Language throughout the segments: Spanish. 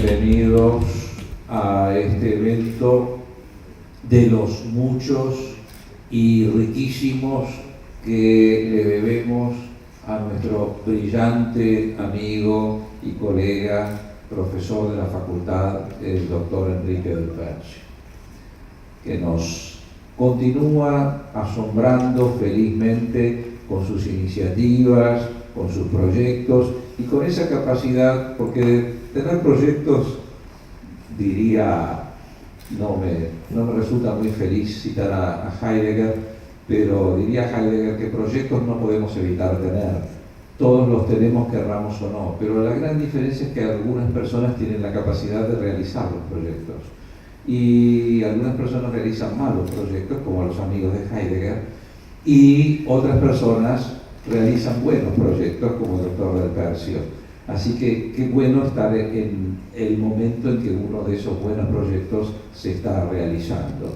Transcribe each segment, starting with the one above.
bienvenidos a este evento de los muchos y riquísimos que le debemos a nuestro brillante amigo y colega, profesor de la facultad, el doctor Enrique del Percio, que nos continúa asombrando felizmente con sus iniciativas, con sus proyectos y con esa capacidad, porque tener proyectos, diría, no me resulta muy feliz citar a Heidegger, pero diría Heidegger que proyectos no podemos evitar tener. Todos los tenemos, querramos o no, pero la gran diferencia es que algunas personas tienen la capacidad de realizar los proyectos y algunas personas realizan malos proyectos, como los amigos de Heidegger, y otras personas realizan buenos proyectos, como el doctor del Percio. Así que qué bueno estar en el momento en que uno de esos buenos proyectos se está realizando.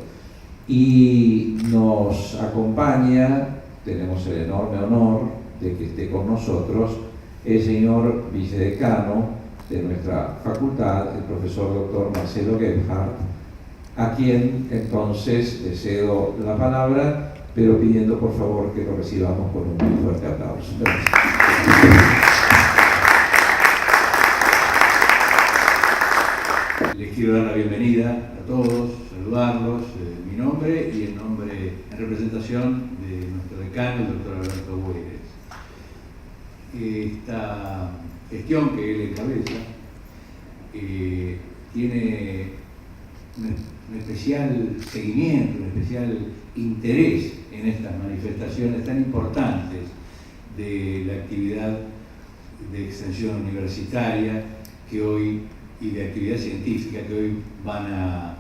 Y nos acompaña, tenemos el enorme honor de que esté con nosotros, el señor vicedecano de nuestra facultad, el profesor doctor Marcelo Gebhardt, a quien entonces le cedo la palabra, pero pidiendo por favor que lo recibamos con un muy fuerte aplauso. Gracias. Les quiero dar la bienvenida a todos, saludarlos en mi nombre y en representación de nuestro decano, el doctor Alberto Boeres. Esta gestión que él encabeza tiene un especial seguimiento, un especial interés en estas manifestaciones tan importantes de la actividad de extensión universitaria que hoy y de actividad científica que hoy van a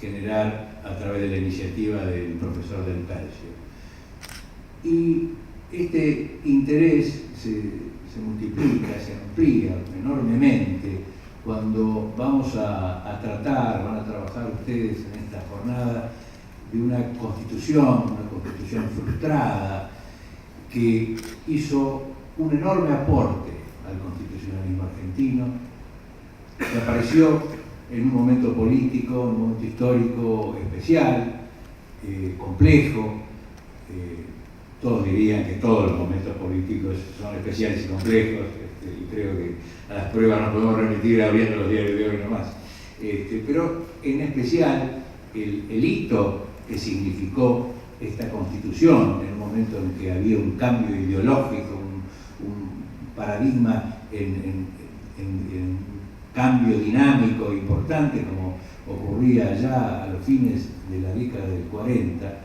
generar a través de la iniciativa del profesor del Percio. Y este interés se multiplica, se amplía enormemente cuando vamos a trabajar ustedes en esta jornada de una constitución frustrada que hizo un enorme aporte al constitucionalismo argentino, que apareció en un momento político, en un momento histórico especial, complejo. Todos dirían que todos los momentos políticos son especiales y complejos, y creo que a las pruebas nos podemos remitir abriendo los diarios de hoy nomás. Pero en especial el hito que significó esta constitución en un momento en que había un cambio ideológico, un paradigma en cambio dinámico importante como ocurría ya a los fines de la década del 40,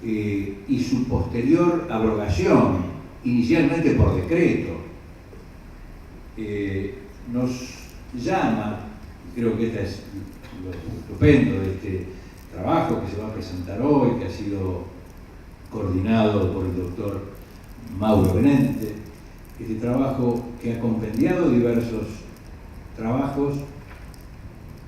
y su posterior abrogación, inicialmente por decreto, nos llama, creo que este es lo estupendo de este trabajo que se va a presentar hoy, que ha sido coordinado por el doctor Mauro Benente, este trabajo que ha compendiado diversos trabajos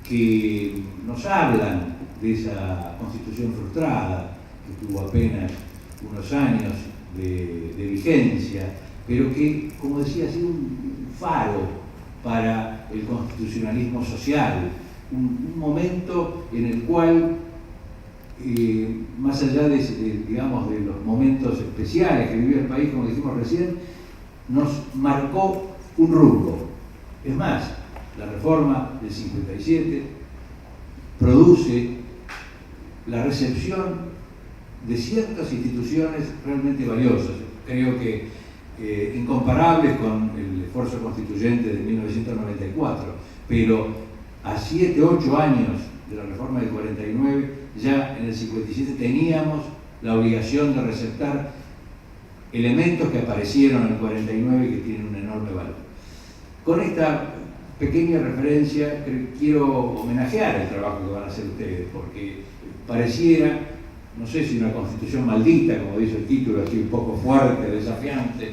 que nos hablan de esa constitución frustrada, que tuvo apenas unos años de vigencia, pero que, como decía, ha sido un faro para el constitucionalismo social, un momento en el cual, más allá de los momentos especiales que vivió el país, como dijimos recién, nos marcó un rumbo. Es más, la reforma del 57 produce la recepción de ciertas instituciones realmente valiosas, creo que incomparables con el esfuerzo constituyente de 1994, pero a 7, 8 años de la reforma del 49, ya en el 57 teníamos la obligación de receptar elementos que aparecieron en el 49 y que tienen un enorme valor. Con esta pequeña referencia quiero homenajear el trabajo que van a hacer ustedes, porque pareciera, no sé si una constitución maldita, como dice el título, así un poco fuerte, desafiante,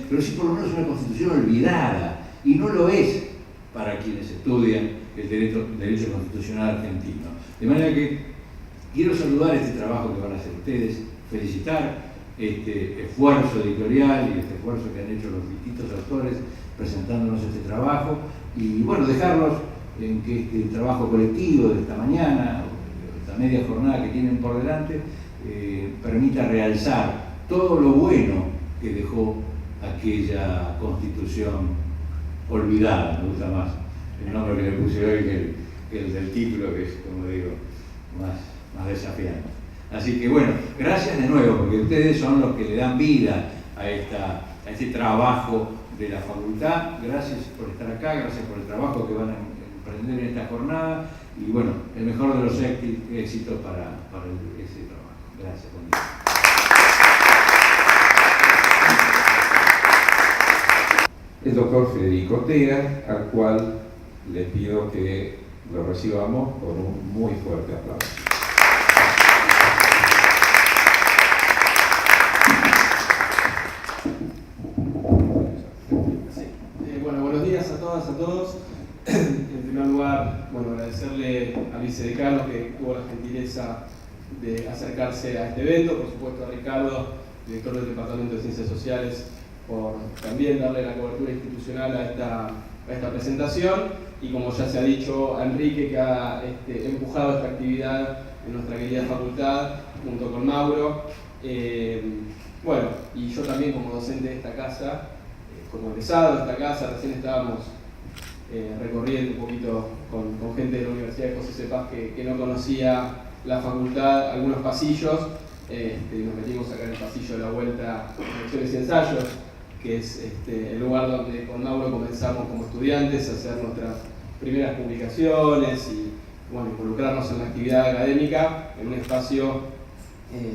pero sí por lo menos una constitución olvidada, y no lo es para quienes estudian el derecho constitucional argentino. De manera que quiero saludar este trabajo que van a hacer ustedes, felicitar este esfuerzo editorial y este esfuerzo que han hecho los distintos autores presentándonos este trabajo, y bueno, dejarlos en que este trabajo colectivo de esta mañana, esta media jornada que tienen por delante, permita realzar todo lo bueno que dejó aquella Constitución olvidada. Me gusta más el nombre que le puse hoy que el del título, que es, como digo, más desafiante. Así que bueno, gracias de nuevo, porque ustedes son los que le dan vida a este trabajo de la facultad. Gracias por estar acá, gracias por el trabajo que van a emprender en esta jornada, y bueno, el mejor de los éxitos para ese trabajo. Gracias, buen día. El doctor Federico Ortega, al cual le pido que lo recibamos con un muy fuerte aplauso. Bueno, buenos días a todas, a todos. En primer lugar, bueno, agradecerle al vicedecano que tuvo la gentileza de acercarse a este evento, por supuesto a Ricardo, director del Departamento de Ciencias Sociales, por también darle la cobertura institucional a esta presentación, y como ya se ha dicho, a Enrique, que ha empujado esta actividad en nuestra querida facultad, junto con Mauro. Bueno, y yo también como docente de esta casa, como egresado de esta casa, recién estábamos recorriendo un poquito con gente de la Universidad de José C. Paz que no conocía la facultad, algunos pasillos. Nos metimos acá en el pasillo de la vuelta de lecciones y ensayos, que es el lugar donde con Mauro comenzamos como estudiantes a hacer nuestras primeras publicaciones y bueno, involucrarnos en la actividad académica en un espacio.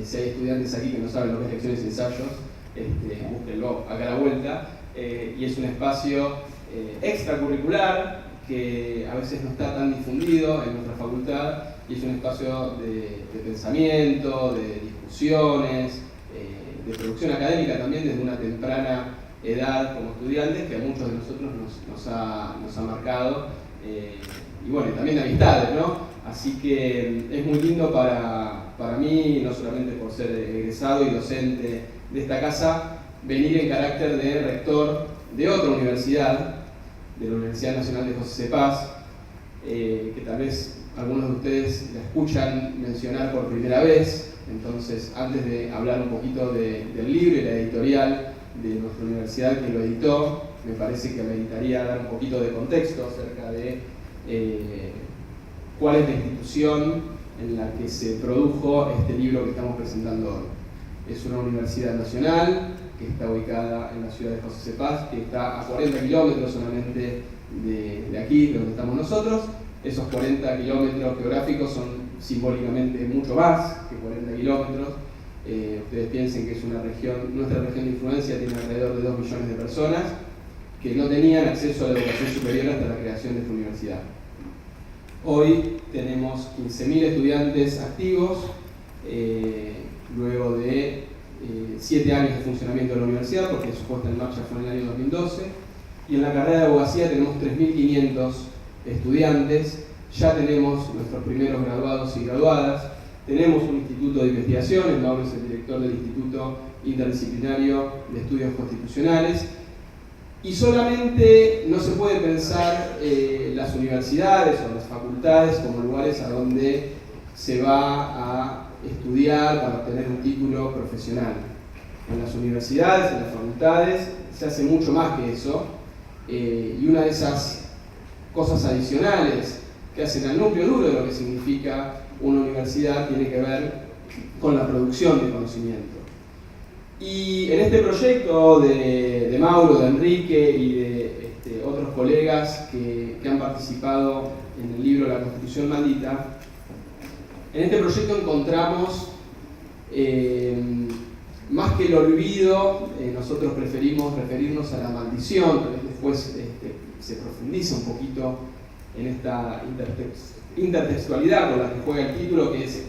Si hay estudiantes aquí que no saben lo que es lecciones y ensayos, búsquenlo acá a la vuelta. Y es un espacio extracurricular que a veces no está tan difundido en nuestra facultad, y es un espacio de pensamiento, de discusiones, de producción académica también desde una temprana edad como estudiantes, que a muchos de nosotros nos ha marcado, y bueno, y también de amistades, ¿no? Así que es muy lindo para mí, no solamente por ser egresado y docente de esta casa, venir en carácter de rector de otra universidad, de la Universidad Nacional de José C. Paz, que tal vez algunos de ustedes la escuchan mencionar por primera vez. Entonces, antes de hablar un poquito del libro y la editorial de nuestra universidad que lo editó, me parece que ameritaría dar un poquito de contexto acerca de cuál es la institución en la que se produjo este libro que estamos presentando hoy. Es una universidad nacional que está ubicada en la ciudad de José C. Paz, que está a 40 kilómetros solamente de aquí, de donde estamos nosotros. Esos 40 kilómetros geográficos son simbólicamente mucho más que 40 kilómetros. Ustedes piensen que es una región, nuestra región de influencia tiene alrededor de 2 millones de personas que no tenían acceso a la educación superior hasta la creación de esta universidad. Hoy tenemos 15.000 estudiantes activos, luego de 7 años de funcionamiento de la universidad, porque su puesta en marcha fue en el año 2012, y en la carrera de abogacía tenemos 3.500 estudiantes. Ya tenemos nuestros primeros graduados y graduadas, tenemos un instituto de investigación, Mauro es el director del Instituto Interdisciplinario de Estudios Constitucionales, y solamente no se puede pensar las universidades o las facultades como lugares a donde se va a estudiar para obtener un título profesional. En las universidades, en las facultades, se hace mucho más que eso, y una de esas cosas adicionales que hacen al núcleo duro de lo que significa una universidad tiene que ver con la producción de conocimiento. Y en este proyecto de Mauro, de Enrique y de otros colegas que han participado en el libro La Constitución Maldita, en este proyecto encontramos, más que el olvido, nosotros preferimos referirnos a la maldición, tal vez después se profundiza un poquito en esta intertextualidad con la que juega el título, que es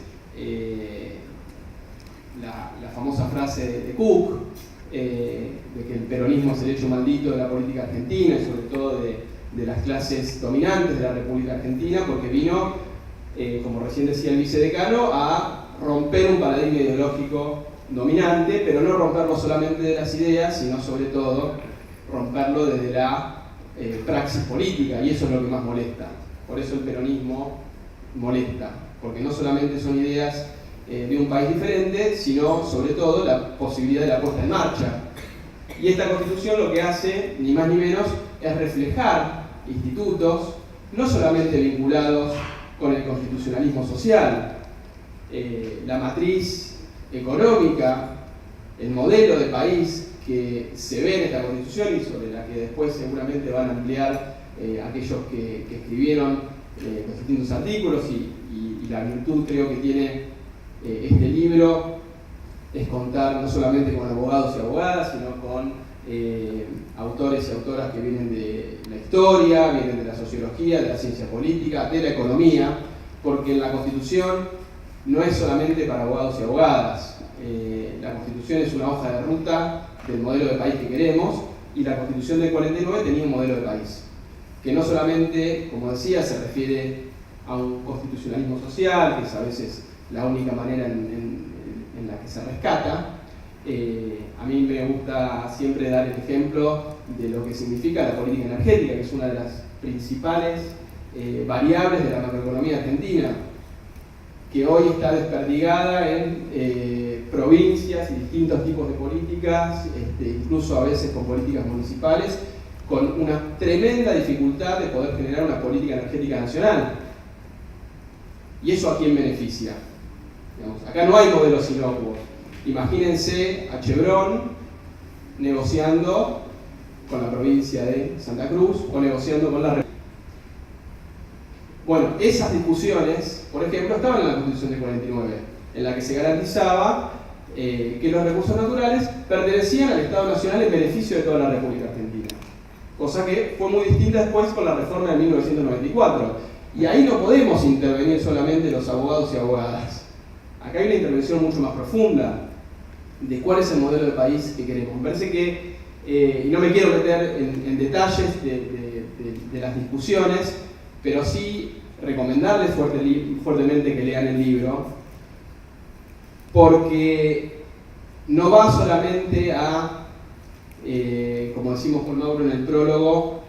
la famosa frase de Cook, de que el peronismo es el hecho maldito de la política argentina y sobre todo de las clases dominantes de la República Argentina, porque vino, como recién decía el vicedecano, a romper un paradigma ideológico dominante, pero no romperlo solamente de las ideas, sino sobre todo romperlo desde la praxis política, y eso es lo que más molesta. Por eso el peronismo molesta, porque no solamente son ideas de un país diferente, sino sobre todo la posibilidad de la puesta en marcha. Y esta Constitución lo que hace, ni más ni menos, es reflejar institutos no solamente vinculados con el constitucionalismo social, la matriz económica, el modelo de país que se ve en esta Constitución y sobre la que después seguramente van a ampliar aquellos que escribieron los distintos artículos y la virtud creo que tiene este libro es contar no solamente con abogados y abogadas, sino con autores y autoras que vienen de la historia, vienen de la sociología, de la ciencia política, de la economía, porque la Constitución no es solamente para abogados y abogadas. La Constitución es una hoja de ruta del modelo de país que queremos, y la Constitución del 49 tenía un modelo de país, que no solamente, como decía, se refiere a un constitucionalismo social, que es a veces la única manera en la que se rescata. A mí me gusta siempre dar el ejemplo de lo que significa la política energética, que es una de las principales variables de la macroeconomía argentina, que hoy está desperdigada en provincias y distintos tipos de políticas, incluso a veces con políticas municipales, con una tremenda dificultad de poder generar una política energética nacional. ¿Y eso a quién beneficia? Digamos, acá no hay modelos inocuos. Imagínense a Chevron negociando con la provincia de Santa Cruz o negociando con la República. Bueno, esas discusiones, por ejemplo, estaban en la Constitución del 49, en la que se garantizaba que los recursos naturales pertenecían al Estado Nacional en beneficio de toda la República Argentina. Cosa que fue muy distinta después con la reforma de 1994. Y ahí no podemos intervenir solamente los abogados y abogadas. Acá hay una intervención mucho más profunda de cuál es el modelo de país que queremos. Me parece que, y no me quiero meter en detalles de las discusiones, pero sí recomendarles fuertemente que lean el libro, porque no va solamente a, como decimos con Mauro en el prólogo,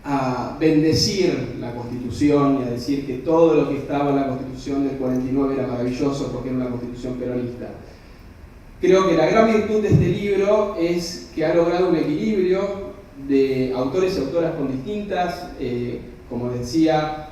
a bendecir la Constitución y a decir que todo lo que estaba en la Constitución del 49 era maravilloso porque era una Constitución peronista. Creo que la gran virtud de este libro es que ha logrado un equilibrio de autores y autoras con distintas, como decía,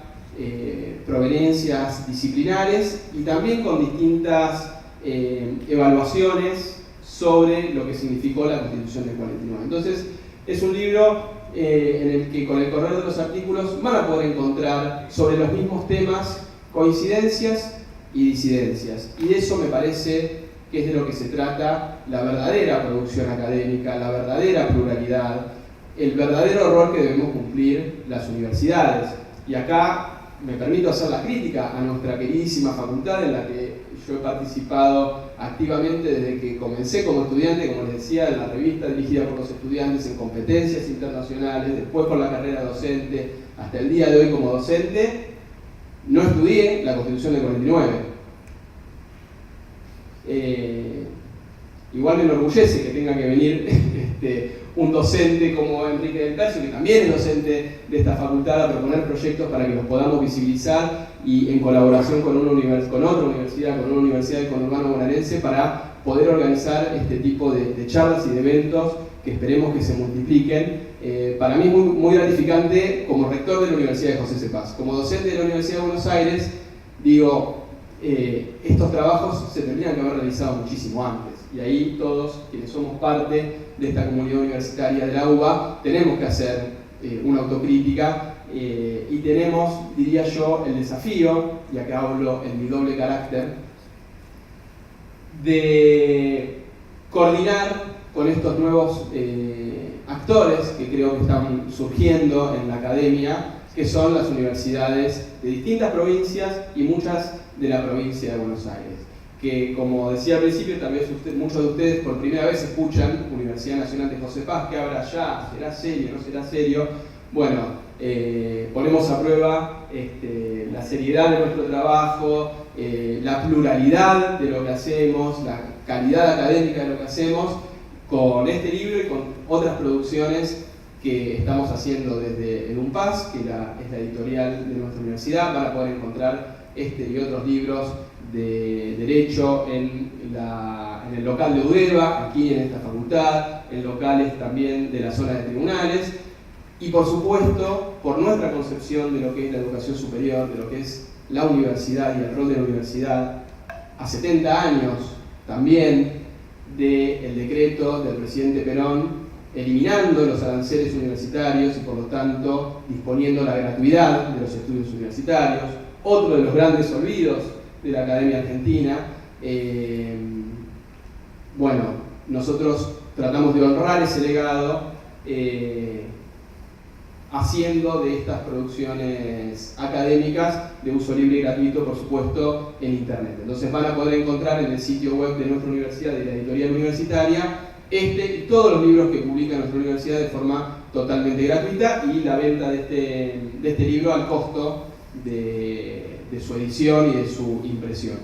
proveniencias disciplinares y también con distintas evaluaciones sobre lo que significó la Constitución del 49. Entonces, es un libro en el que con el correr de los artículos van a poder encontrar sobre los mismos temas coincidencias y disidencias. Y de eso me parece que es de lo que se trata la verdadera producción académica, la verdadera pluralidad, el verdadero rol que debemos cumplir las universidades. Y acá me permito hacer la crítica a nuestra queridísima facultad, en la que yo he participado activamente desde que comencé como estudiante, como les decía, en la revista dirigida por los estudiantes en competencias internacionales, después por la carrera docente, hasta el día de hoy como docente. No estudié la Constitución del 49. Igual me enorgullece que tenga que venir un docente como Enrique del Tercio, que también es docente de esta facultad, a proponer proyectos para que los podamos visibilizar y en colaboración con otra universidad, con una universidad del conurbano bonaerense, para poder organizar este tipo de charlas y de eventos que esperemos que se multipliquen. Para mí es muy gratificante como rector de la Universidad de José C. Paz. Como docente de la Universidad de Buenos Aires, digo, estos trabajos se tendrían que haber realizado muchísimo antes. Y ahí todos quienes somos parte de esta comunidad universitaria de la UBA tenemos que hacer una autocrítica y tenemos, diría yo, el desafío, y acá hablo en mi doble carácter, de coordinar con estos nuevos actores que creo que están surgiendo en la academia, que son las universidades de distintas provincias y muchas de la provincia de Buenos Aires. Que, como decía al principio, tal vez muchos de ustedes por primera vez escuchan Universidad Nacional de José Paz, ¿qué habrá allá? ¿Será serio? ¿No será serio? Bueno, ponemos a prueba la seriedad de nuestro trabajo, la pluralidad de lo que hacemos, la calidad académica de lo que hacemos, con este libro y con otras producciones que estamos haciendo desde el UNPAS, que es la editorial de nuestra universidad. Van a poder encontrar este y otros libros de Derecho en el local de UDEVA, aquí en esta facultad, en locales también de la zona de tribunales, y por supuesto, por nuestra concepción de lo que es la educación superior, de lo que es la universidad y el rol de la universidad, a 70 años también del decreto del presidente Perón, eliminando los aranceles universitarios y por lo tanto disponiendo la gratuidad de los estudios universitarios, otro de los grandes olvidos de la Academia Argentina. Bueno, nosotros tratamos de honrar ese legado haciendo de estas producciones académicas de uso libre y gratuito, por supuesto, en Internet. Entonces van a poder encontrar en el sitio web de nuestra universidad, de la editorial universitaria, este y todos los libros que publica nuestra universidad de forma totalmente gratuita, y la venta de este libro al costo de su edición y de su impresión.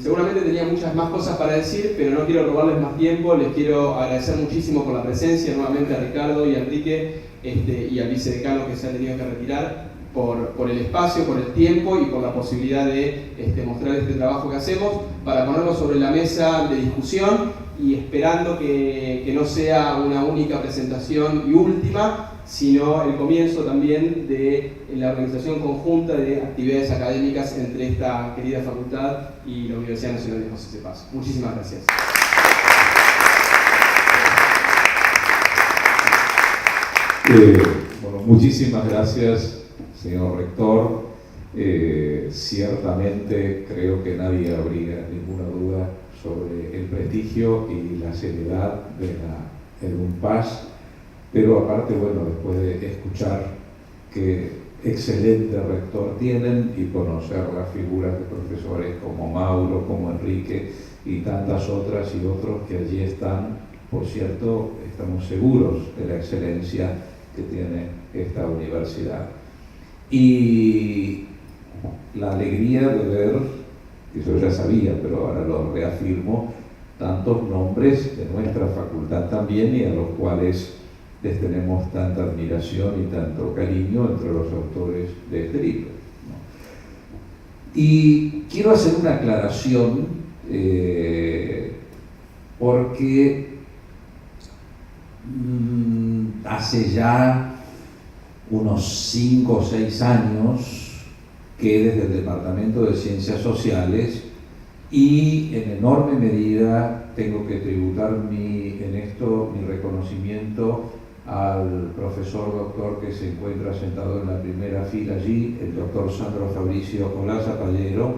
Seguramente tenía muchas más cosas para decir, pero no quiero robarles más tiempo. Les quiero agradecer muchísimo por la presencia, nuevamente a Ricardo y a Enrique y al vicedecano que se ha tenido que retirar, por el espacio, por el tiempo y por la posibilidad de mostrar este trabajo que hacemos, para ponerlo sobre la mesa de discusión, y esperando que no sea una única presentación y última, sino el comienzo también de la organización conjunta de actividades académicas entre esta querida facultad y la Universidad Nacional de José C. Paz. Muchísimas gracias. Bueno, muchísimas gracias, señor rector. Ciertamente creo que nadie habría ninguna duda sobre el prestigio y la seriedad del UNPAS, pero aparte, bueno, después de escuchar qué excelente rector tienen y conocer las figuras de profesores como Mauro, como Enrique y tantas otras y otros que allí están, por cierto, estamos seguros de la excelencia que tiene esta universidad. Y la alegría de ver, eso ya sabía, pero ahora lo reafirmo, tantos nombres de nuestra facultad también, y a los cuales les tenemos tanta admiración y tanto cariño entre los autores de este libro, ¿no? Y quiero hacer una aclaración, porque hace ya unos 5 o 6 años que desde el Departamento de Ciencias Sociales, y en enorme medida tengo que tributar en esto mi reconocimiento al profesor doctor que se encuentra sentado en la primera fila allí, el doctor Sandro Fabricio Olaza Pallero,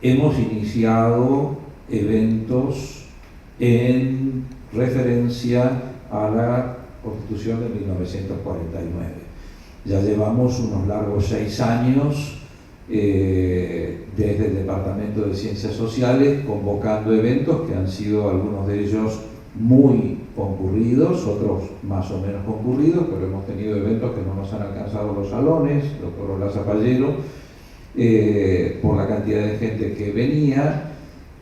hemos iniciado eventos en referencia a la Constitución de 1949. Ya llevamos unos largos 6 años desde el Departamento de Ciencias Sociales convocando eventos que han sido algunos de ellos muy concurridos, otros más o menos concurridos, pero hemos tenido eventos que no nos han alcanzado los salones, doctor Olaza Pallero, por la cantidad de gente que venía.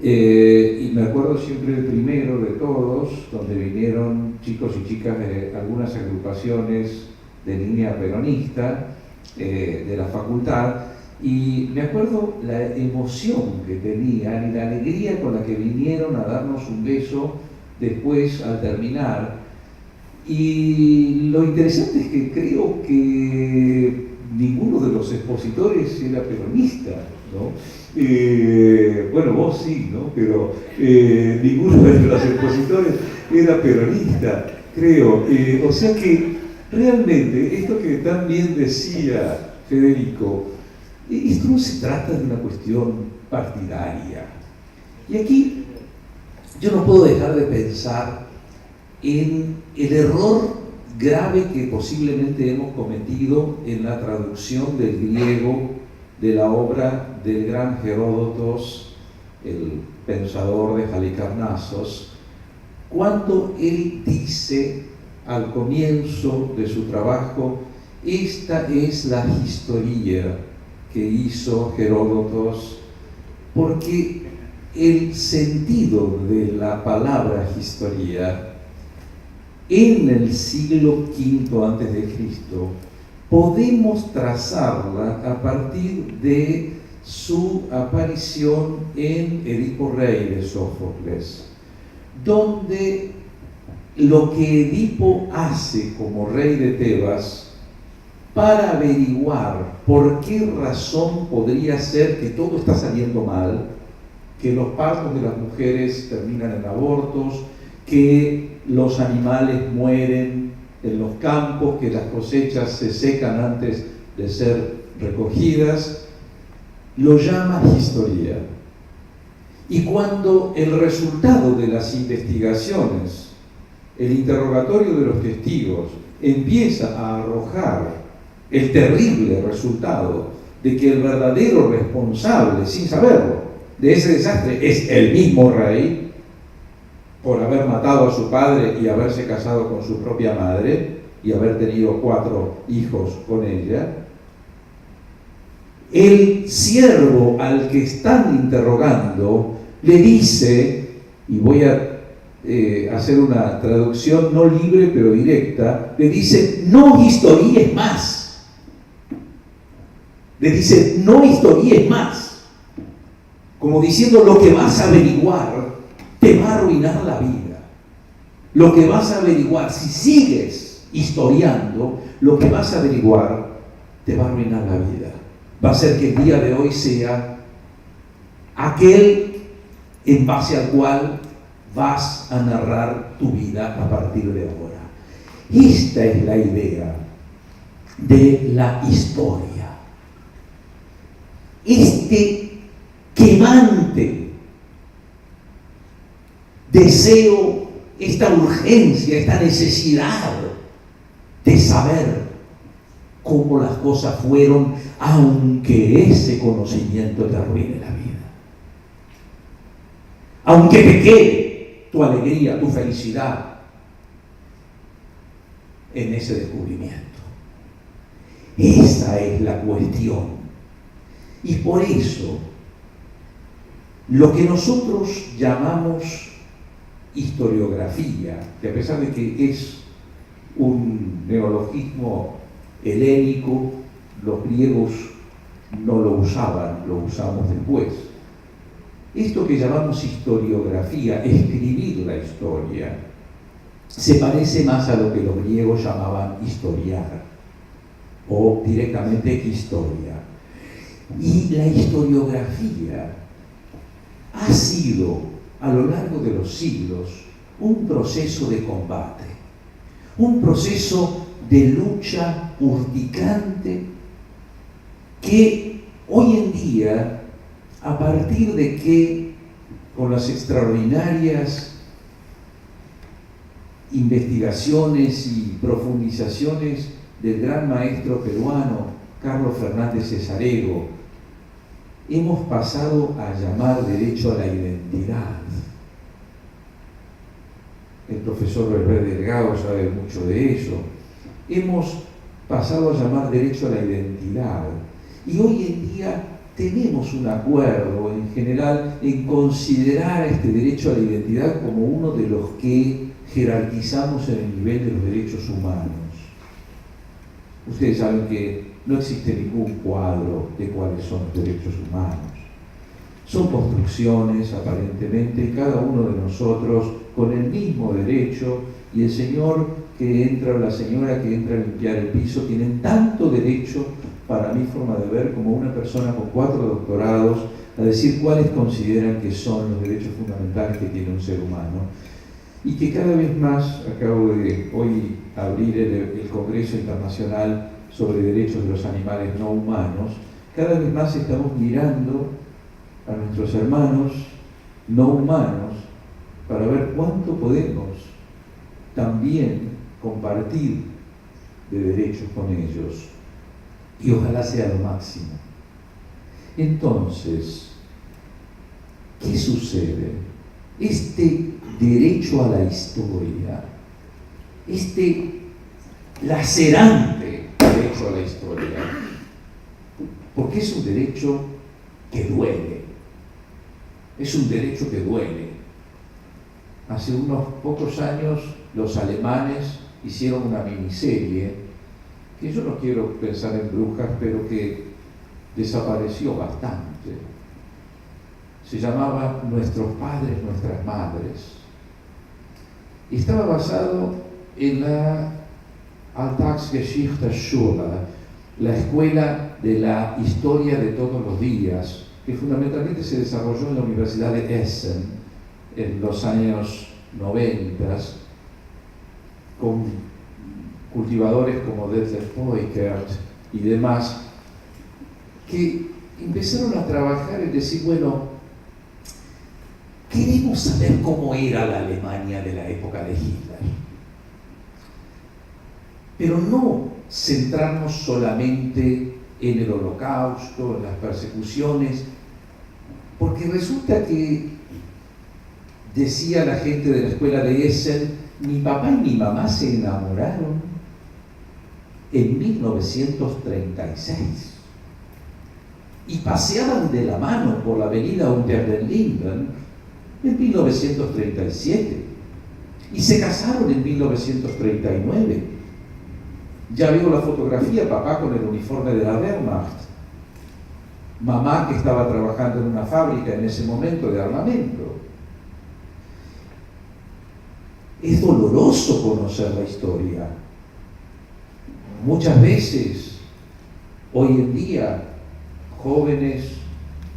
Y me acuerdo siempre el primero de todos, donde vinieron chicos y chicas de algunas agrupaciones de línea peronista de la facultad, y me acuerdo la emoción que tenían y la alegría con la que vinieron a darnos un beso después al terminar. Y lo interesante es que creo que ninguno de los expositores era peronista, ¿no? Bueno, vos sí, ¿no? Pero ninguno de los expositores era peronista, creo. O sea que realmente esto que tan bien decía Federico, esto no se trata de una cuestión partidaria. Y aquí yo no puedo dejar de pensar en el error grave que posiblemente hemos cometido en la traducción del griego de la obra del gran Heródotos, el pensador de Halicarnassos, cuando él dice al comienzo de su trabajo: esta es la historia que hizo Heródotos, porque el sentido de la palabra historia en el siglo V antes de Cristo, podemos trazarla a partir de su aparición en Edipo Rey de Sófocles, donde lo que Edipo hace como rey de Tebas para averiguar por qué razón podría ser que todo está saliendo mal, que los partos de las mujeres terminan en abortos, que los animales mueren en los campos, que las cosechas se secan antes de ser recogidas, lo llama historia. Y cuando el resultado de las investigaciones, el interrogatorio de los testigos, empieza a arrojar el terrible resultado de que el verdadero responsable, sin saberlo, de ese desastre es el mismo rey, por haber matado a su padre y haberse casado con su propia madre y haber tenido 4 hijos con ella, el siervo al que están interrogando le dice, y voy a hacer una traducción no libre pero directa, le dice: no histories más. Le dice: no histories más. Como diciendo, lo que vas a averiguar te va a arruinar la vida. Lo que vas a averiguar, si sigues historiando, lo que vas a averiguar te va a arruinar la vida. Va a ser que el día de hoy sea aquel en base al cual vas a narrar tu vida a partir de ahora. Esta es la idea de la historia. Este quemante deseo, esta urgencia, esta necesidad de saber cómo las cosas fueron, aunque ese conocimiento te arruine la vida. Aunque te quede tu alegría, tu felicidad en ese descubrimiento. Esa es la cuestión. Y por eso, lo que nosotros llamamos historiografía, que a pesar de que es un neologismo helénico, los griegos no lo usaban, lo usamos después. Esto que llamamos historiografía, escribir la historia, se parece más a lo que los griegos llamaban historiar, o directamente historia. Y la historiografía ha sido, a lo largo de los siglos, un proceso de combate, un proceso de lucha urticante que hoy en día, a partir de que, con las extraordinarias investigaciones y profundizaciones del gran maestro peruano Carlos Fernández Cesarego, hemos pasado a llamar derecho a la identidad. El profesor Berber Delgado sabe mucho de eso. Hemos pasado a llamar derecho a la identidad. Y hoy en día tenemos un acuerdo en general en considerar a este derecho a la identidad como uno de los que jerarquizamos en el nivel de los derechos humanos. Ustedes saben que no existe ningún cuadro de cuáles son los derechos humanos. Son construcciones, aparentemente, cada uno de nosotros con el mismo derecho, y el señor que entra o la señora que entra a limpiar el piso tienen tanto derecho, para mi forma de ver, como una persona con 4 doctorados, a decir cuáles consideran que son los derechos fundamentales que tiene un ser humano. Y que cada vez más, acabo de hoy abrir el Congreso Internacional sobre Derechos de los Animales No Humanos, cada vez más estamos mirando a nuestros hermanos no humanos para ver cuánto podemos también compartir de derechos con ellos, y ojalá sea lo máximo. Entonces, ¿qué sucede? Este derecho a la historia, este lacerante derecho a la historia, porque es un derecho que duele, es un derecho que duele. hace unos pocos años los alemanes hicieron una miniserie que yo no quiero pensar en brujas, pero que desapareció bastante. Se llamaba Nuestros padres, nuestras madres. Y estaba basado en la Alltagsgeschichte-Schule, la escuela de la historia de todos los días, que fundamentalmente se desarrolló en la Universidad de Essen en los años 90, con cultivadores como Detlef Peukert y demás, que empezaron a trabajar y decir, bueno, queremos saber cómo era la Alemania de la época de Hitler, pero no centrarnos solamente en el Holocausto, en las persecuciones, porque resulta que, decía la gente de la escuela de Essen, mi papá y mi mamá se enamoraron en 1936 y paseaban de la mano por la avenida Unter den Linden en 1937 y se casaron en 1939. Ya veo la fotografía, papá con el uniforme de la Wehrmacht, mamá que estaba trabajando en una fábrica en ese momento de armamento. Es doloroso conocer la historia. Muchas veces, hoy en día, jóvenes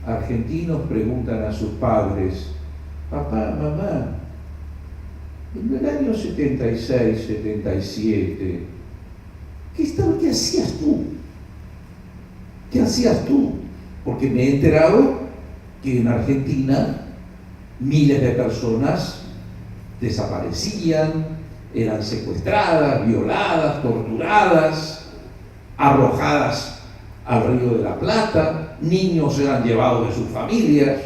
argentinos preguntan a sus padres, papá, mamá, en el año 76, 77, ¿qué hacías tú? ¿Qué hacías tú? Porque me he enterado que en Argentina miles de personas desaparecían, eran secuestradas, violadas, torturadas, arrojadas al Río de la Plata, niños eran llevados de sus familias.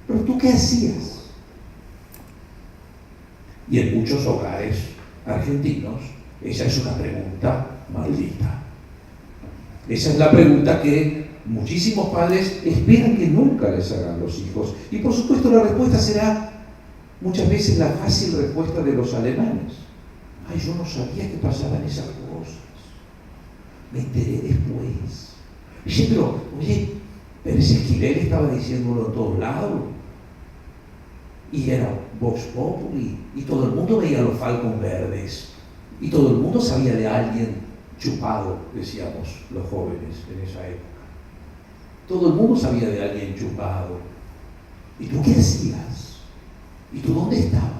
¿Pero tú qué hacías? Y en muchos hogares argentinos, esa es una pregunta maldita. Esa es la pregunta que muchísimos padres esperan que nunca les hagan los hijos. Y por supuesto la respuesta será muchas veces la fácil respuesta de los alemanes. Ay, yo no sabía que pasaban esas cosas. Me enteré después. Pero ese Esquivel estaba diciéndolo en todos lados. Y era Vox Populi. Y todo el mundo veía los falcons verdes. Y todo el mundo sabía de alguien chupado, decíamos los jóvenes en esa época. Todo el mundo sabía de alguien chupado. ¿Y tú qué hacías? ¿Y tú dónde estabas?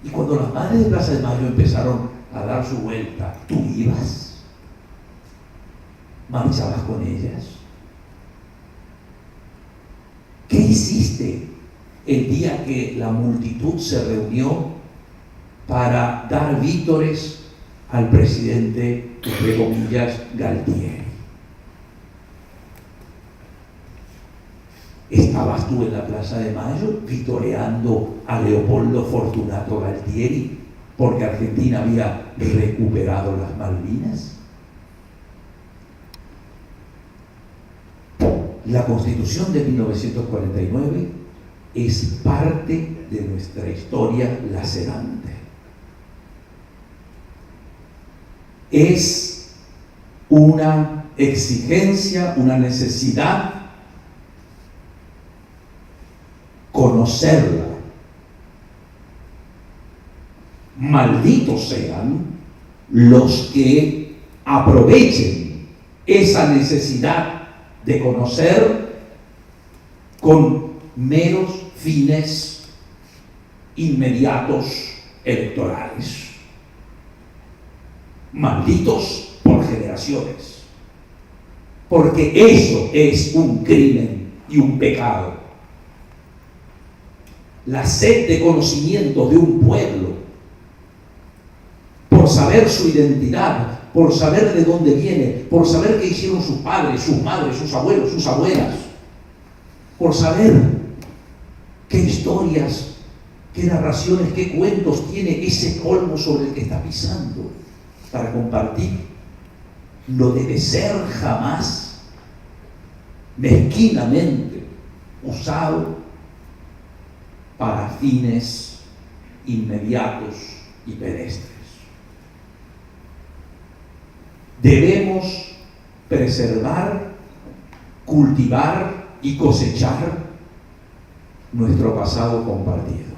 Y cuando las madres de Plaza de Mayo empezaron a dar su vuelta, ¿tú ibas? ¿Marchabas con ellas? ¿Qué hiciste el día que la multitud se reunió para dar vítores al presidente, entre comillas, Galtieri? ¿Estabas tú en la Plaza de Mayo vitoreando a Leopoldo Fortunato Galtieri porque Argentina había recuperado las Malvinas? La Constitución de 1949 es parte de nuestra historia lacerante. Es una exigencia, una necesidad conocerla. Malditos sean los que aprovechen esa necesidad de conocer con meros fines inmediatos electorales. Malditos por generaciones, porque eso es un crimen y un pecado. La sed de conocimiento de un pueblo, por saber su identidad, por saber de dónde viene, por saber qué hicieron sus padres, sus madres, sus abuelos, sus abuelas, por saber qué historias, qué narraciones, qué cuentos tiene ese colmo sobre el que está pisando para compartir, no debe ser jamás mezquinamente usado para fines inmediatos y pedestres. Debemos preservar, cultivar y cosechar nuestro pasado compartido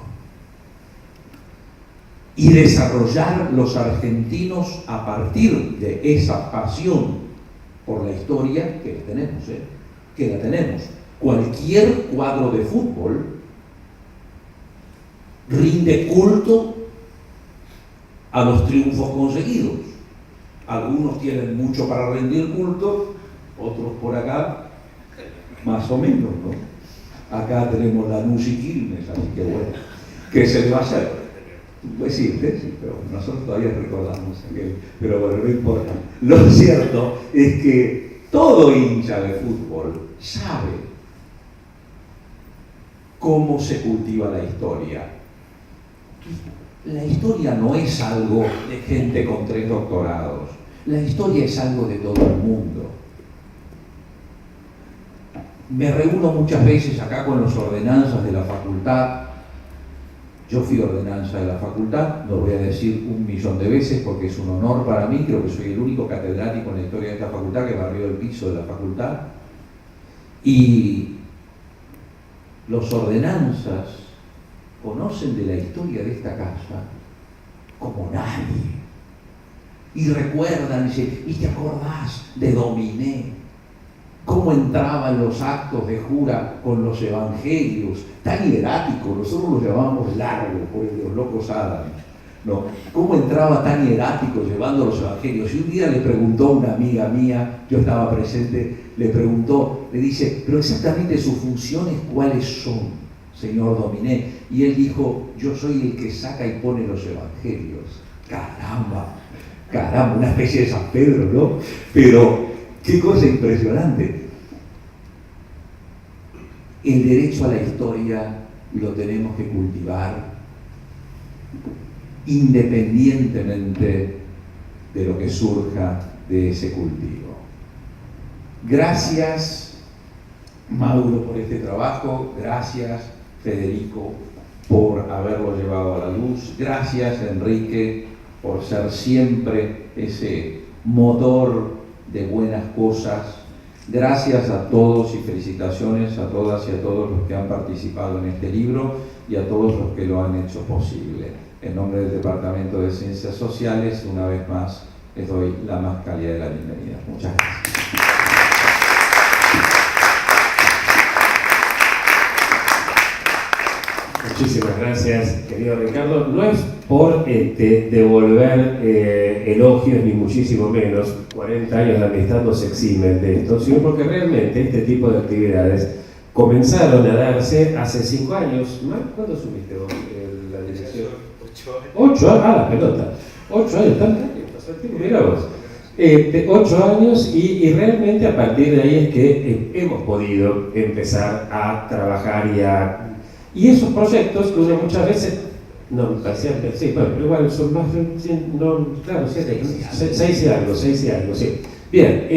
y desarrollar los argentinos a partir de esa pasión por la historia que la tenemos. Cualquier cuadro de fútbol rinde culto a los triunfos conseguidos. Algunos tienen mucho para rendir culto, otros por acá más o menos, ¿no? Acá tenemos Lanús y Quilmes, así que bueno, ¿qué se le va a hacer? Pues sí, pero nosotros todavía recordamos aquel, pero bueno, no importa. Lo cierto es que todo hincha de fútbol sabe cómo se cultiva la historia. La historia no es algo de gente con 3 doctorados. La historia es algo de todo el mundo. Me reúno muchas veces acá con los ordenanzas de la facultad. Yo fui ordenanza de la facultad, lo voy a decir 1.000.000 de veces porque es un honor para mí. Creo que soy el único catedrático en la historia de esta facultad que barrió el piso de la facultad. Y los ordenanzas conocen de la historia de esta casa como nadie. Y recuerdan, y te acordás de Dominé, cómo entraban los actos de jura con los evangelios, tan hierático, nosotros los llamábamos largo por el de los locos Adams, ¿no? Cómo entraba tan hierático llevando los evangelios. Y un día le preguntó a una amiga mía, yo estaba presente, le dice, pero exactamente sus funciones cuáles son, señor Dominé. Y él dijo, yo soy el que saca y pone los evangelios. Caramba, una especie de San Pedro, ¿no? Pero qué cosa impresionante. El derecho a la historia lo tenemos que cultivar independientemente de lo que surja de ese cultivo. Gracias, Mauro, por este trabajo. Gracias, Federico, por haberlo llevado a la luz. Gracias, Enrique, por ser siempre ese motor de buenas cosas. Gracias a todos y felicitaciones a todas y a todos los que han participado en este libro y a todos los que lo han hecho posible. En nombre del Departamento de Ciencias Sociales, una vez más, les doy la más cálida de la bienvenida. Muchas gracias. Muchísimas gracias, querido Ricardo. No es por devolver elogios, ni muchísimo menos, 40 años de amistad no se eximen de esto, sino porque realmente este tipo de actividades comenzaron a darse hace 5 años. ¿Cuándo asumiste vos la dirección? 8 años, la pelota. 8 años, tan rápido pasó el tiempo, mirá vos. 8 años y realmente a partir de ahí es que hemos podido empezar a trabajar y esos proyectos que uno muchas veces, no, parecían, sí, bueno, igual son más, no, claro, 6 y algo, sí. Bien,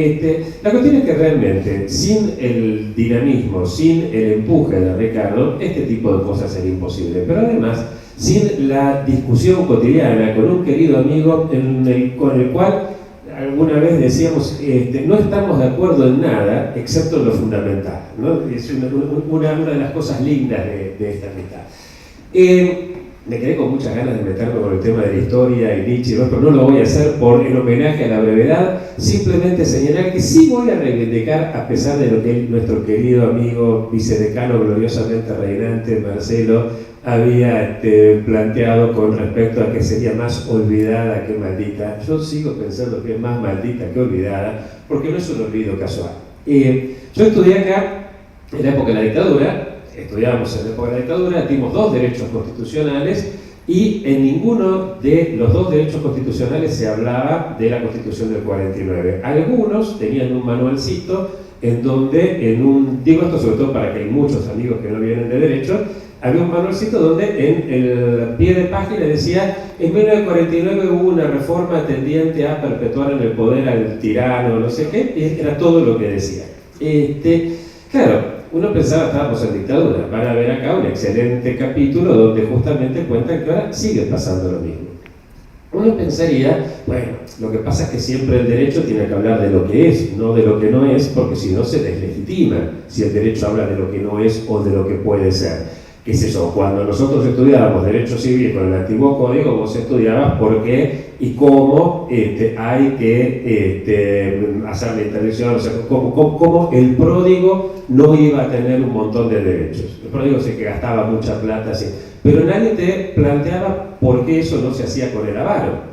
la cuestión es que realmente, sin el dinamismo, sin el empuje de Ricardo, este tipo de cosas sería imposible. Pero además, sin la discusión cotidiana con un querido amigo con el cual alguna vez decíamos, no estamos de acuerdo en nada, excepto en lo fundamental, ¿no? Es una de las cosas lindas de esta amistad. Me quedé con muchas ganas de meterme con el tema de la historia y Nietzsche, ¿no? Pero no lo voy a hacer por el homenaje a la brevedad, simplemente señalar que sí voy a reivindicar, a pesar de lo que nuestro querido amigo vicedecano gloriosamente reinante, Marcelo, había planteado con respecto a que sería más olvidada que maldita. Yo sigo pensando que es más maldita que olvidada, porque no es un olvido casual. Yo estudié acá en la época de la dictadura, estudiábamos en la época de la dictadura, dimos 2 derechos constitucionales y en ninguno de los 2 derechos constitucionales se hablaba de la Constitución del 49. Algunos tenían un manualcito en donde, digo esto sobre todo para que hay muchos amigos que no vienen de derecho, había un manualcito donde en el pie de página decía: en 1949 hubo una reforma tendiente a perpetuar en el poder al tirano, no sé qué, y era todo lo que decía. Claro, uno pensaba que estábamos en dictadura. Van a ver acá un excelente capítulo donde justamente cuentan que ahora sigue pasando lo mismo. Uno pensaría, bueno, lo que pasa es que siempre el derecho tiene que hablar de lo que es, no de lo que no es, porque si no se deslegitima si el derecho habla de lo que no es o de lo que puede ser. ¿Qué es eso? Cuando nosotros estudiábamos Derecho Civil con el antiguo código, vos estudiabas por qué y cómo hay que hacer la interdicción, o sea, cómo el pródigo no iba a tener un montón de derechos. El pródigo sí que gastaba mucha plata, así, pero nadie te planteaba por qué eso no se hacía con el avaro.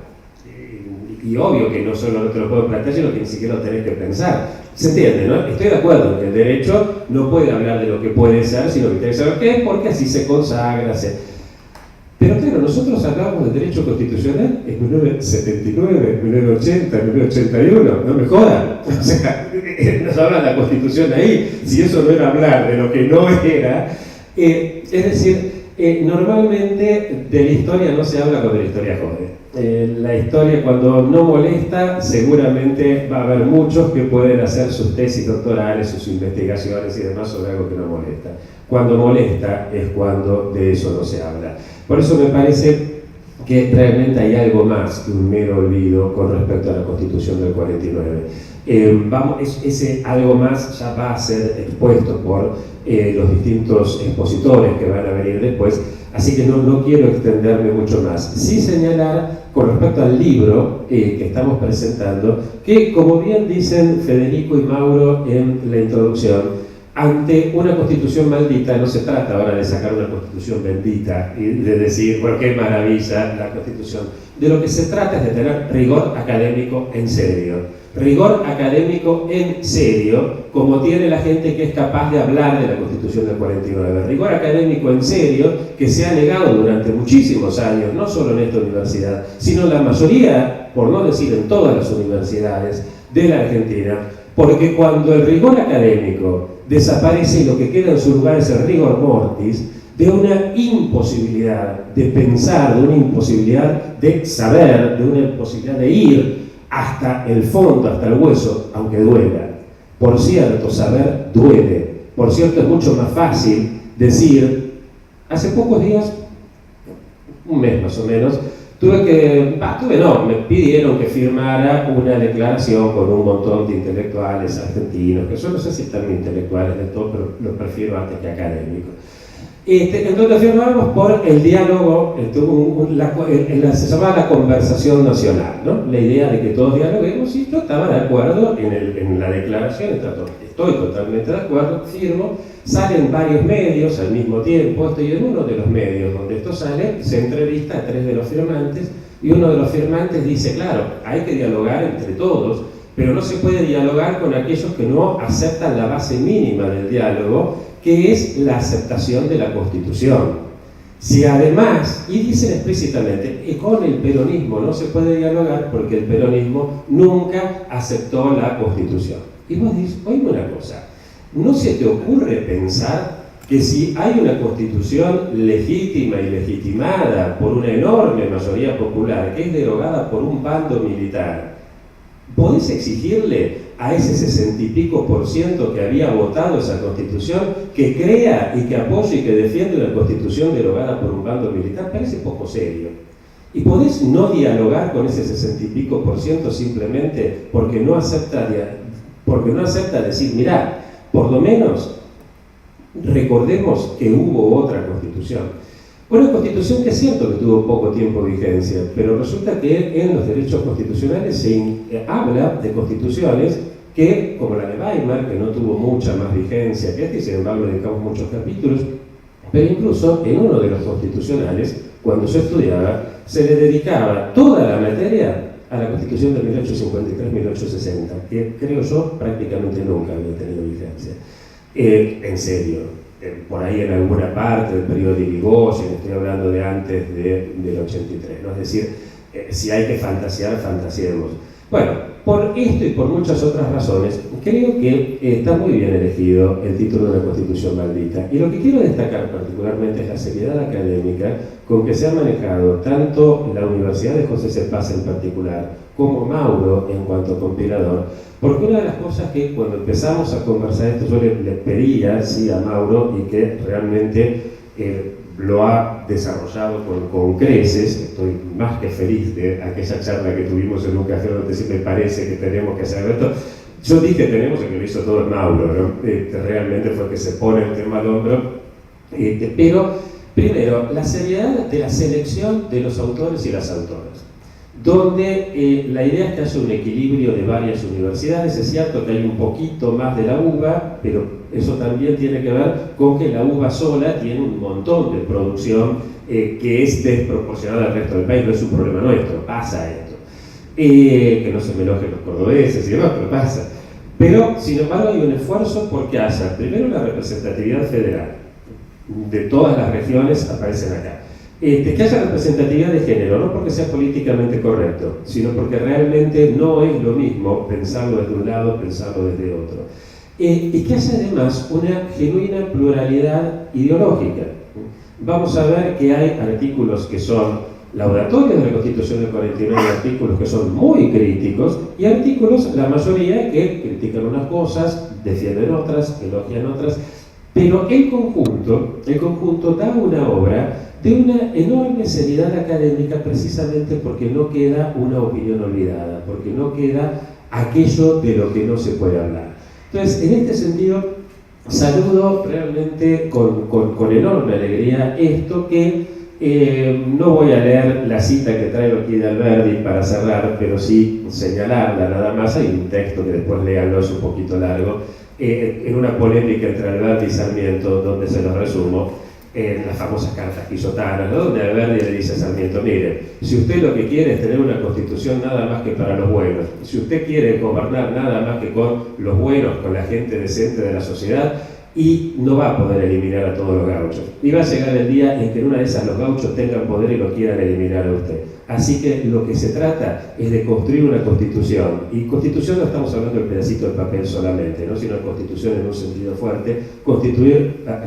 Y obvio que no solo no te lo puedo plantear, sino que ni siquiera lo tenés que pensar. ¿Se entiende, no? Estoy de acuerdo en que el derecho no puede hablar de lo que puede ser, sino que tiene que saber qué es, porque así se consagra. Pero claro, nosotros hablamos del derecho constitucional en 1979, 1980, 1981, no me jodan. O sea, nos habla la Constitución ahí, si eso no era hablar de lo que no era. Es decir, normalmente de la historia no se habla cuando la historia jode. La historia, cuando no molesta, seguramente va a haber muchos que pueden hacer sus tesis doctorales, sus investigaciones y demás sobre algo que no molesta. Cuando molesta es cuando de eso no se habla. Por eso me parece que realmente hay algo más que un mero olvido con respecto a la Constitución del 49. Ese algo más ya va a ser expuesto por los distintos expositores que van a venir después, así que no quiero extenderme mucho más. Sí señalar con respecto al libro que estamos presentando, que como bien dicen Federico y Mauro en la introducción, ante una constitución maldita no se trata ahora de sacar una constitución bendita y de decir, bueno, qué maravilla la constitución. De lo que se trata es de tener rigor académico en serio. Rigor académico en serio, como tiene la gente que es capaz de hablar de la Constitución del 49. Rigor académico en serio que se ha negado durante muchísimos años, no solo en esta universidad, sino en la mayoría, por no decir en todas las universidades de la Argentina, porque cuando el rigor académico desaparece y lo que queda en su lugar es el rigor mortis, de una imposibilidad de pensar, de una imposibilidad de saber, de una imposibilidad de ir hasta el fondo, hasta el hueso, aunque duela. Por cierto, saber duele. Por cierto, es mucho más fácil decir, hace pocos días, un mes más o menos, me pidieron que firmara una declaración con un montón de intelectuales argentinos, que yo no sé si están intelectuales de todo, pero los prefiero antes que académicos. Entonces firmamos por el diálogo, se llamaba la conversación nacional, ¿no? La idea de que todos dialoguemos, y yo estaba de acuerdo en la declaración, estoy totalmente de acuerdo, firmo, salen varios medios al mismo tiempo, estoy en uno de los medios donde esto sale, se entrevista a 3 de los firmantes, y uno de los firmantes dice, claro, hay que dialogar entre todos, pero no se puede dialogar con aquellos que no aceptan la base mínima del diálogo, que es la aceptación de la Constitución. Si además, y dicen explícitamente, con el peronismo no se puede dialogar porque el peronismo nunca aceptó la Constitución. Y vos dices, oíme una cosa, ¿no se te ocurre pensar que si hay una Constitución legítima y legitimada por una enorme mayoría popular que es derogada por un bando militar, podés exigirle a ese 60 y pico % que había votado esa Constitución que crea y que apoye y que defiende una Constitución derogada por un bando militar? Parece poco serio. Y podés no dialogar con ese 60 y pico % simplemente porque no acepta decir, mirá, por lo menos recordemos que hubo otra Constitución. Una Constitución que es cierto que tuvo poco tiempo de vigencia, pero resulta que en los derechos constitucionales se habla de constituciones que, como la de Weimar, que no tuvo mucha más vigencia que esta, y sin embargo le dedicamos muchos capítulos, pero incluso en uno de los constitucionales, cuando yo estudiaba, se le dedicaba toda la materia a la Constitución de 1853-1860, que creo yo prácticamente nunca había tenido vigencia. En serio. Por ahí en alguna parte del periodo de Irigoyen, estoy hablando de antes del 83, ¿no? Es decir, si hay que fantasear, fantasiemos. Bueno, por esto y por muchas otras razones, creo que está muy bien elegido el título de una Constitución maldita. Y lo que quiero destacar particularmente es la seriedad académica con que se ha manejado tanto la Universidad de José C. Paz en particular, como Mauro en cuanto compilador, porque una de las cosas que cuando empezamos a conversar esto yo le pedía sí, a Mauro y que realmente lo ha desarrollado con creces. Estoy más que feliz de aquella charla que tuvimos en un café donde sí me parece que tenemos que hacer esto. Yo dije tenemos, que lo hizo todo el Mauro, ¿no? Realmente fue que se pone el tema al hombro. Pero, primero, la seriedad de la selección de los autores y las autoras, donde la idea es que haya un equilibrio de varias universidades. Es cierto que hay un poquito más de la UBA, pero eso también tiene que ver con que la UBA sola tiene un montón de producción que es desproporcionada al resto del país. No es un problema nuestro, pasa esto. Que no se me enojen los cordobeses y demás, pero pasa. Pero, sin embargo, hay un esfuerzo porque haya, primero, la representatividad federal. De todas las regiones aparecen acá. Que haya representatividad de género, no porque sea políticamente correcto, sino porque realmente no es lo mismo pensarlo desde un lado, pensarlo desde otro. Y que haya además una genuina pluralidad ideológica. Vamos a ver que hay artículos que son laudatorios de la Constitución del 49, artículos que son muy críticos, y artículos, la mayoría, que critican unas cosas, defienden otras, elogian otras, pero el conjunto da una obra de una enorme seriedad académica, precisamente porque no queda una opinión olvidada, porque no queda aquello de lo que no se puede hablar. Entonces, en este sentido, saludo realmente con enorme alegría esto que no voy a leer la cita que traigo aquí de Alberdi para cerrar, pero sí señalarla nada más. Hay un texto que después léanlo, es un poquito largo, en una polémica entre Alberdi y Sarmiento, donde se los resumo, las famosas cartas quijotanas, ¿no? Donde Alberdi le dice a Sarmiento: mire, si usted lo que quiere es tener una constitución nada más que para los buenos, si usted quiere gobernar nada más que con los buenos, con la gente decente de la sociedad, y no va a poder eliminar a todos los gauchos. Y va a llegar el día en que en una de esas los gauchos tengan poder y lo quieran eliminar a usted. Así que lo que se trata es de construir una constitución. Y constitución no estamos hablando del pedacito de papel solamente, ¿no? Sino constitución en un sentido fuerte.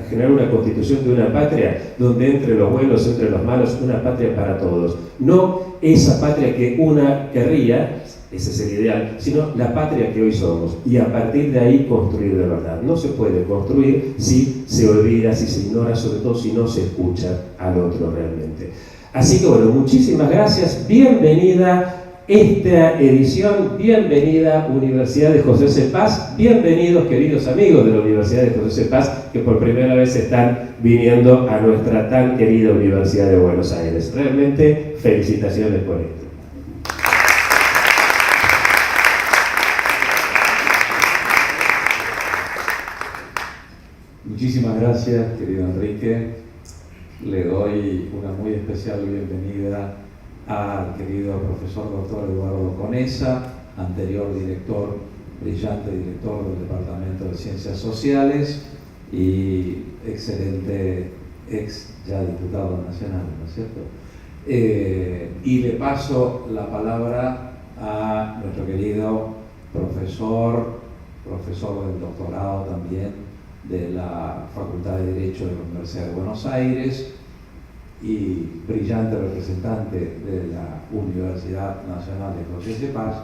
Generar una constitución de una patria donde entre los buenos, entre los malos, una patria para todos. No esa patria que una querría, ese es el ideal, sino la patria que hoy somos, y a partir de ahí construir de verdad. No se puede construir si se olvida, si se ignora, sobre todo si no se escucha al otro realmente. Así que bueno, muchísimas gracias, bienvenida esta edición, bienvenida Universidad de José C. Paz, bienvenidos queridos amigos de la Universidad de José C. Paz, que por primera vez están viniendo a nuestra tan querida Universidad de Buenos Aires. Realmente felicitaciones por esto. Muchísimas gracias, querido Enrique. Le doy una muy especial bienvenida al querido profesor doctor Eduardo Conesa, anterior director, brillante director del Departamento de Ciencias Sociales y excelente ex ya diputado nacional, ¿no es cierto? Y le paso la palabra a nuestro querido profesor del doctorado también de la Facultad de Derecho de la Universidad de Buenos Aires y brillante representante de la Universidad Nacional de José C. Paz,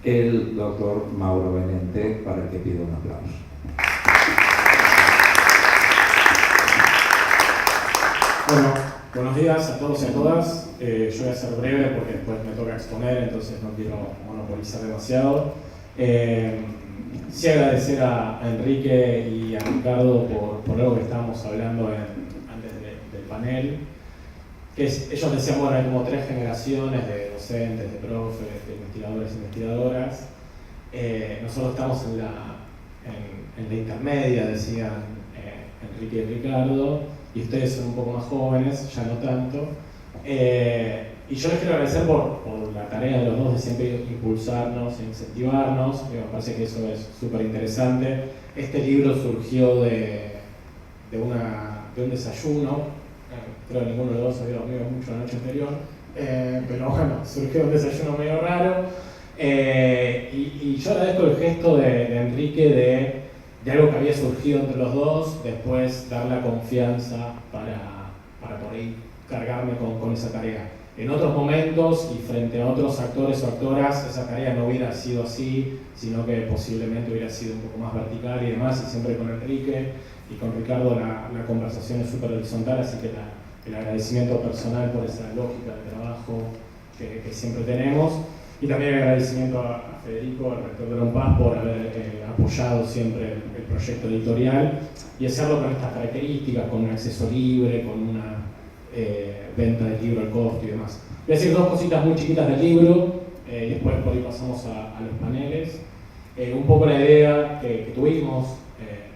el doctor Mauro Benente, para el que pido un aplauso. Bueno, buenos días a todos y a todas. Yo voy a ser breve porque después me toca exponer, entonces no quiero monopolizar demasiado. Sí, agradecer a Enrique y a Ricardo por algo que estábamos hablando antes del panel, que ellos decían, bueno, hay como 3 generaciones de docentes, de profes, de investigadores e investigadoras. Nosotros estamos en la intermedia, decían Enrique y Ricardo, y ustedes son un poco más jóvenes, ya no tanto. Y yo les quiero agradecer por la tarea de los dos de siempre impulsarnos e incentivarnos. Me parece que eso es súper interesante. Este libro surgió de un desayuno. Creo que ninguno de los dos había dormido mucho la noche anterior. Pero bueno, surgió un desayuno medio raro. Y yo agradezco el gesto de Enrique de algo que había surgido entre los dos, después dar la confianza para por ahí cargarme con esa tarea. En otros momentos y frente a otros actores o actoras, esa tarea no hubiera sido así, sino que posiblemente hubiera sido un poco más vertical y demás, y siempre con Enrique y con Ricardo la conversación es súper horizontal, así que el agradecimiento personal por esa lógica de trabajo que siempre tenemos, y también el agradecimiento a Federico, al rector de la UNPAS, por haber apoyado siempre el proyecto editorial y hacerlo con estas características, con un acceso libre, con una venta del libro al costo y demás. Voy a decir dos cositas muy chiquitas del libro y después por ahí pasamos a los paneles. Un poco la idea que tuvimos,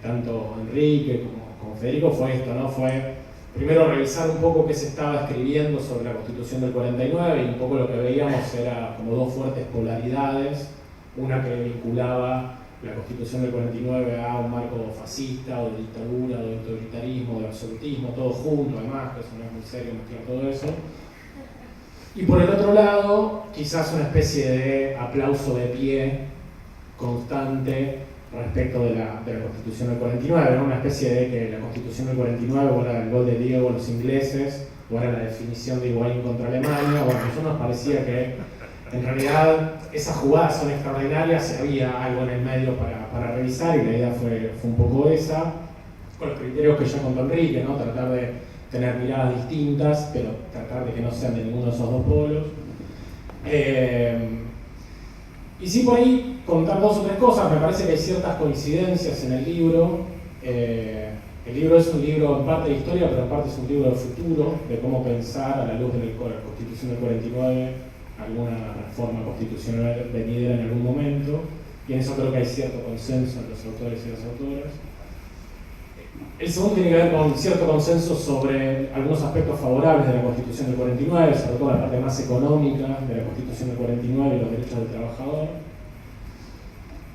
tanto Enrique como Federico, fue esto, ¿no? Fue primero revisar un poco qué se estaba escribiendo sobre la Constitución del 49 y un poco lo que veíamos era como dos fuertes polaridades, una que vinculaba la Constitución del 49 a un marco fascista o de dictadura, de autoritarismo, de absolutismo, todo junto además, que eso no es muy serio mezclar todo eso. Y por el otro lado, quizás una especie de aplauso de pie constante respecto de la Constitución del 49, ¿no? Una especie de que la Constitución del 49 o era el gol de Diego a los ingleses, o era la definición de Higuaín contra Alemania. Bueno, a nosotros nos parecía que en realidad esas jugadas son extraordinarias y había algo en el medio para revisar, y la idea fue un poco esa, con los criterios que ya contó Enrique, ¿no? Tratar de tener miradas distintas, pero tratar de que no sean de ninguno de esos dos polos. Y sí, por ahí contar dos o tres cosas. Me parece que hay ciertas coincidencias en el libro. El libro es un libro en parte de historia, pero en parte es un libro de futuro, de cómo pensar a la luz de la Constitución del 49 alguna reforma constitucional venidera en algún momento, y en eso creo que hay cierto consenso en los autores y las autoras. El segundo tiene que ver con cierto consenso sobre algunos aspectos favorables de la Constitución del 49, sobre todo la parte más económica de la Constitución del 49 y los derechos del trabajador.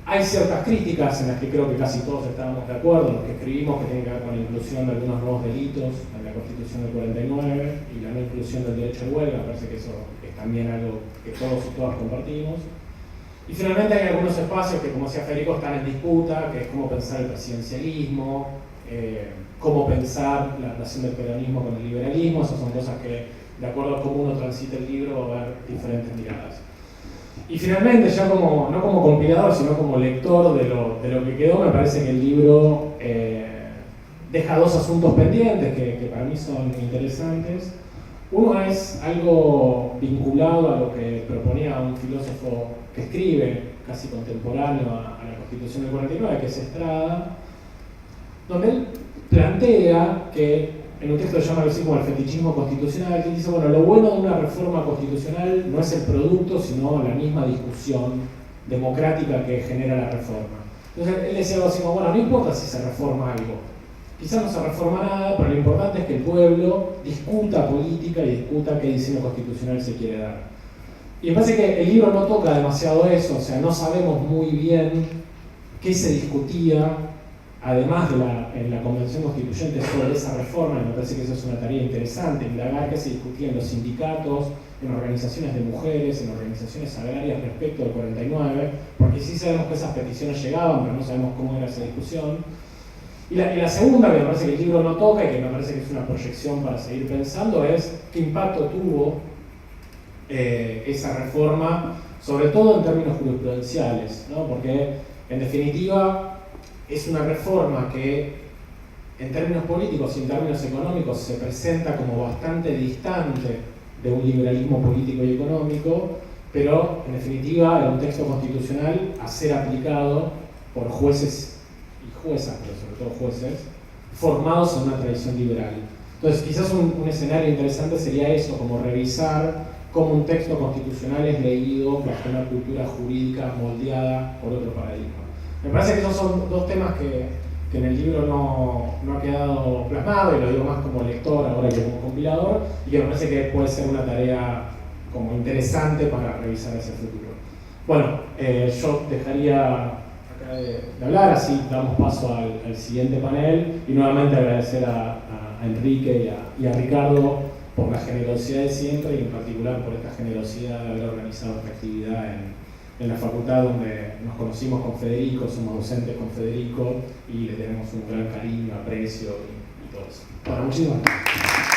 Hay ciertas críticas en las que creo que casi todos estábamos de acuerdo, los que escribimos, que tienen que ver con la inclusión de algunos nuevos delitos en la Constitución del 49 y la no inclusión del derecho de huelga. Me parece que eso es también algo que todos y todas compartimos. Y finalmente hay algunos espacios que, como decía Federico, están en disputa, que es cómo pensar el presidencialismo, cómo pensar la relación del peronismo con el liberalismo. Esas son cosas que, de acuerdo a cómo uno transita el libro, va a haber diferentes miradas. Y finalmente, ya no como compilador, sino como lector de lo que quedó, me parece que el libro deja dos asuntos pendientes que para mí son interesantes. Uno es algo vinculado a lo que proponía un filósofo que escribe, casi contemporáneo a la Constitución del 49, que es Estrada, donde él plantea que, en un texto que llama algo así como el fetichismo constitucional, que dice, bueno, lo bueno de una reforma constitucional no es el producto, sino la misma discusión democrática que genera la reforma. Entonces él decía algo así como, bueno, no importa si se reforma algo, quizás no se reforma nada, pero lo importante es que el pueblo discuta política y discuta qué diseño constitucional se quiere dar. Y me parece que el libro no toca demasiado eso, o sea, no sabemos muy bien qué se discutía, además en la Convención Constituyente, sobre esa reforma. Me parece que eso es una tarea interesante, indagar qué se discutía en los sindicatos, en organizaciones de mujeres, en organizaciones agrarias respecto al 49, porque sí sabemos que esas peticiones llegaban, pero no sabemos cómo era esa discusión. Y la segunda, que me parece que el libro no toca y que me parece que es una proyección para seguir pensando, es qué impacto tuvo esa reforma, sobre todo en términos jurisprudenciales, ¿no? Porque en definitiva es una reforma que en términos políticos y en términos económicos se presenta como bastante distante de un liberalismo político y económico, pero en definitiva era un texto constitucional a ser aplicado por jueces y juezas, pero sobre todo jueces, formados en una tradición liberal. Entonces quizás un escenario interesante sería eso, como revisar cómo un texto constitucional es leído bajo una cultura jurídica moldeada por otro paradigma. Me parece que esos son dos temas que en el libro no ha quedado plasmado, y lo digo más como lector ahora que como compilador, y que me parece que puede ser una tarea como interesante para revisar ese futuro. Bueno, yo dejaría acá de hablar, así damos paso al siguiente panel, y nuevamente agradecer a Enrique y a Ricardo por la generosidad de siempre, y en particular por esta generosidad de haber organizado esta actividad en la facultad donde nos conocimos con Federico, somos docentes con Federico y le tenemos un gran cariño, aprecio y todo eso. Bueno, muchísimas gracias.